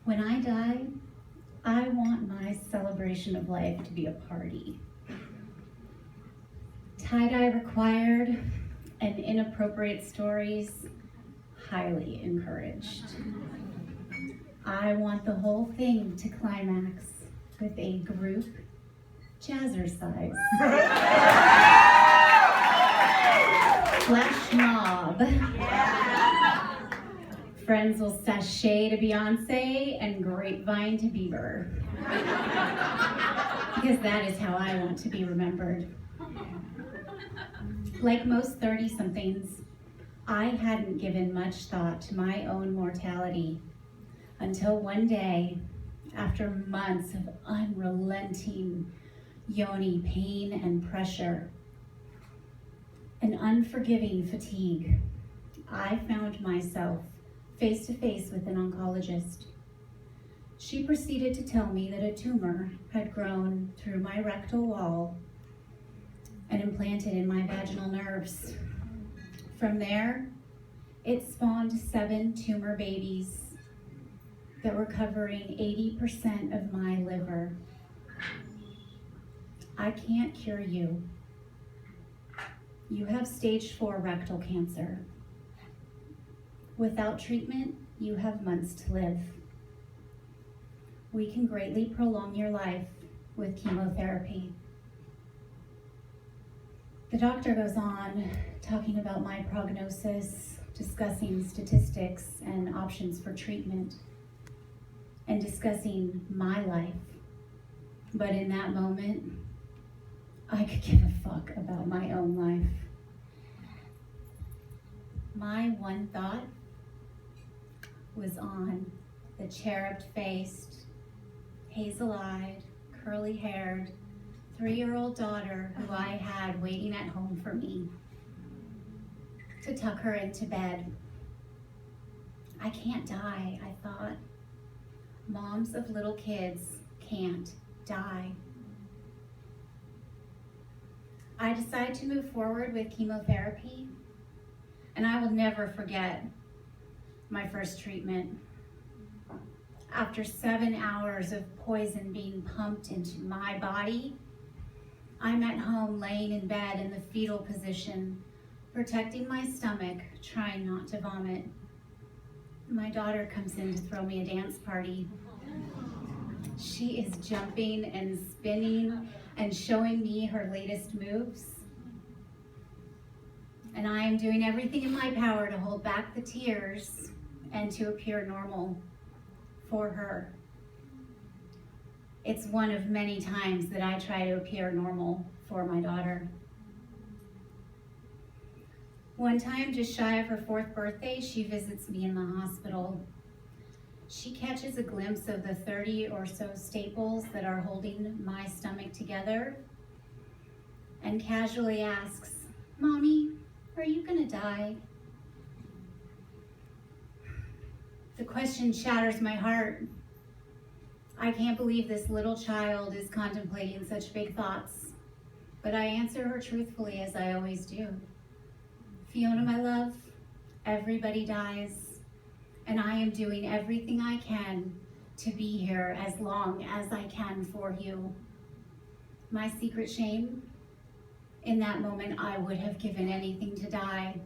When I die, I want my celebration of life to be a party. Tie-dye required and inappropriate stories highly encouraged. I want the whole thing to climax with a group jazzercise. Flash mob. Friends will sashay to Beyonce and grapevine to Bieber. Because that is how I want to be remembered. Like most 30-somethings, I hadn't given much thought to my own mortality until one day, after months of unrelenting yoni pain and pressure, an unforgiving fatigue, I found myself face to face with an oncologist. She proceeded to tell me that a tumor had grown through my rectal wall and implanted in my vaginal nerves. From there, it spawned 7 tumor babies that were covering 80% of my liver. I can't cure you. You have stage 4 rectal cancer. Without treatment, you have months to live. We can greatly prolong your life with chemotherapy. The doctor goes on talking about my prognosis, discussing statistics and options for treatment, and discussing my life. But in that moment, I could give a fuck about my own life. My one thought was on the cherub-faced, hazel-eyed, curly-haired, 3-year-old daughter who I had waiting at home for me to tuck her into bed. I can't die, I thought. Moms of little kids can't die. I decided to move forward with chemotherapy, and I will never forget my first treatment. After 7 hours of poison being pumped into my body, I'm at home laying in bed in the fetal position, protecting my stomach, trying not to vomit. My daughter comes in to throw me a dance party. She is jumping and spinning and showing me her latest moves. And I am doing everything in my power to hold back the tears and to appear normal for her. It's one of many times that I try to appear normal for my daughter. One time, just shy of her 4th birthday, she visits me in the hospital. She catches a glimpse of the 30 or so staples that are holding my stomach together and casually asks, "Mommy, are you gonna die?" The question shatters my heart. I can't believe this little child is contemplating such big thoughts, but I answer her truthfully as I always do. Fiona, my love, everybody dies, and I am doing everything I can to be here as long as I can for you. My secret shame? In that moment, I would have given anything to die.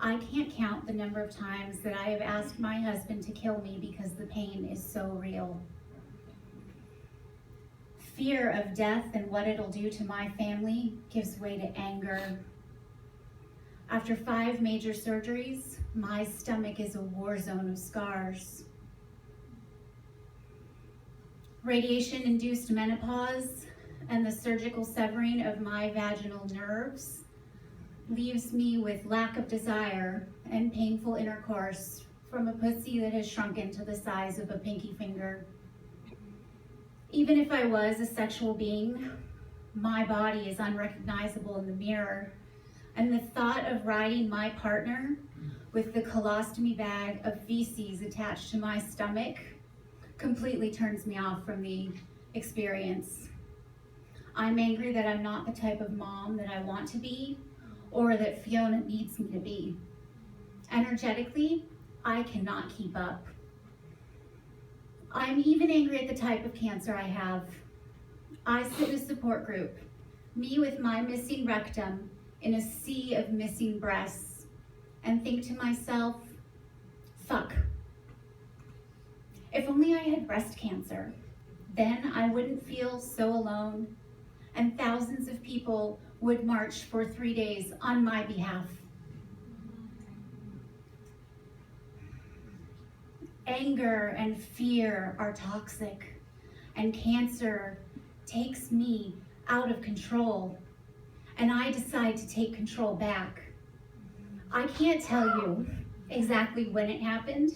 I can't count the number of times that I have asked my husband to kill me because the pain is so real. Fear of death and what it'll do to my family gives way to anger. After 5 major surgeries, my stomach is a war zone of scars. Radiation-induced menopause and the surgical severing of my vaginal nerves leaves me with lack of desire and painful intercourse from a pussy that has shrunken to the size of a pinky finger. Even if I was a sexual being, my body is unrecognizable in the mirror, and the thought of riding my partner with the colostomy bag of feces attached to my stomach completely turns me off from the experience. I'm angry that I'm not the type of mom that I want to be, or that Fiona needs me to be. Energetically, I cannot keep up. I'm even angry at the type of cancer I have. I sit in a support group, me with my missing rectum in a sea of missing breasts, and think to myself, fuck. If only I had breast cancer, then I wouldn't feel so alone, and thousands of people would march for 3 days on my behalf. Anger and fear are toxic, and cancer takes me out of control, and I decide to take control back. I can't tell you exactly when it happened,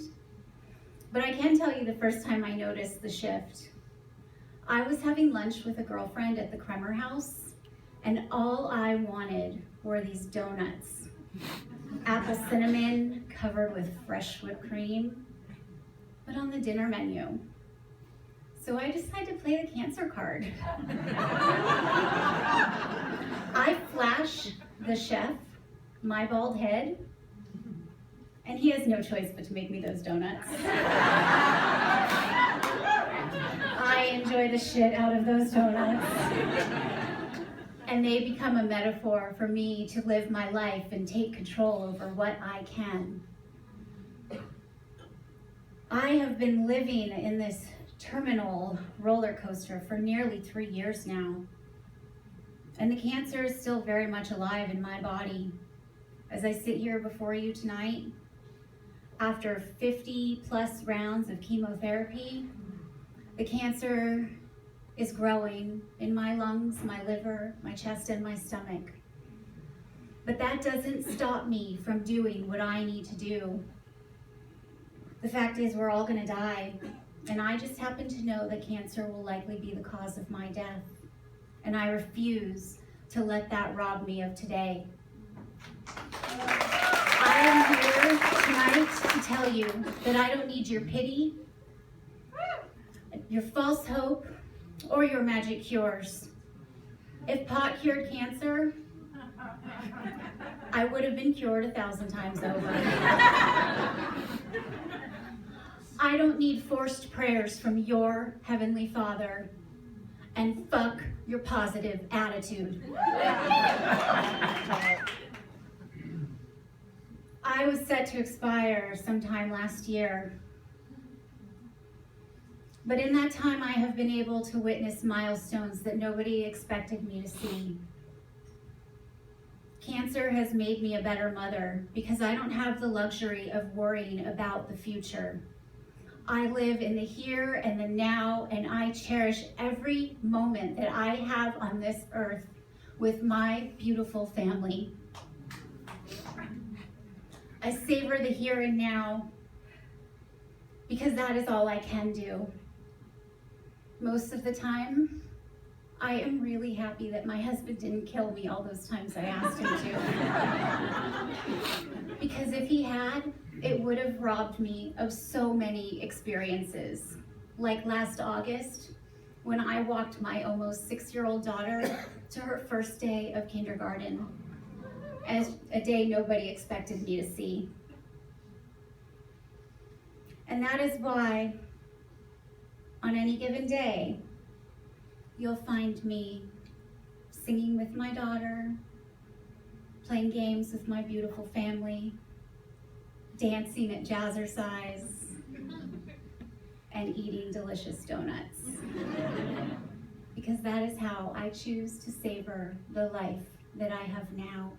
but I can tell you the first time I noticed the shift. I was having lunch with a girlfriend at the Kremer house, and all I wanted were these donuts. Apple cinnamon covered with fresh whipped cream, but on the dinner menu. So I decided to play the cancer card. I flash the chef my bald head, and he has no choice but to make me those donuts. I enjoy the shit out of those donuts. And they become a metaphor for me to live my life and take control over what I can. I have been living in this terminal roller coaster for nearly 3 years now. And the cancer is still very much alive in my body. As I sit here before you tonight, after 50 plus rounds of chemotherapy, the cancer is growing in my lungs, my liver, my chest, and my stomach. But that doesn't stop me from doing what I need to do. The fact is, we're all gonna die, and I just happen to know that cancer will likely be the cause of my death, and I refuse to let that rob me of today. I am here tonight to tell you that I don't need your pity, your false hope, or your magic cures. If pot cured cancer, I would have been cured 1,000 times over. I don't need forced prayers from your Heavenly Father, and fuck your positive attitude. I was set to expire sometime last year. But in that time, I have been able to witness milestones that nobody expected me to see. Cancer has made me a better mother because I don't have the luxury of worrying about the future. I live in the here and the now, and I cherish every moment that I have on this earth with my beautiful family. I savor the here and now because that is all I can do. Most of the time, I am really happy that my husband didn't kill me all those times I asked him to. Because if he had, it would have robbed me of so many experiences. Like last August, when I walked my almost 6-year-old daughter to her first day of kindergarten, as a day nobody expected me to see. And that is why, on any given day, you'll find me singing with my daughter, playing games with my beautiful family, dancing at jazzercise, and eating delicious donuts. Because that is how I choose to savor the life that I have now.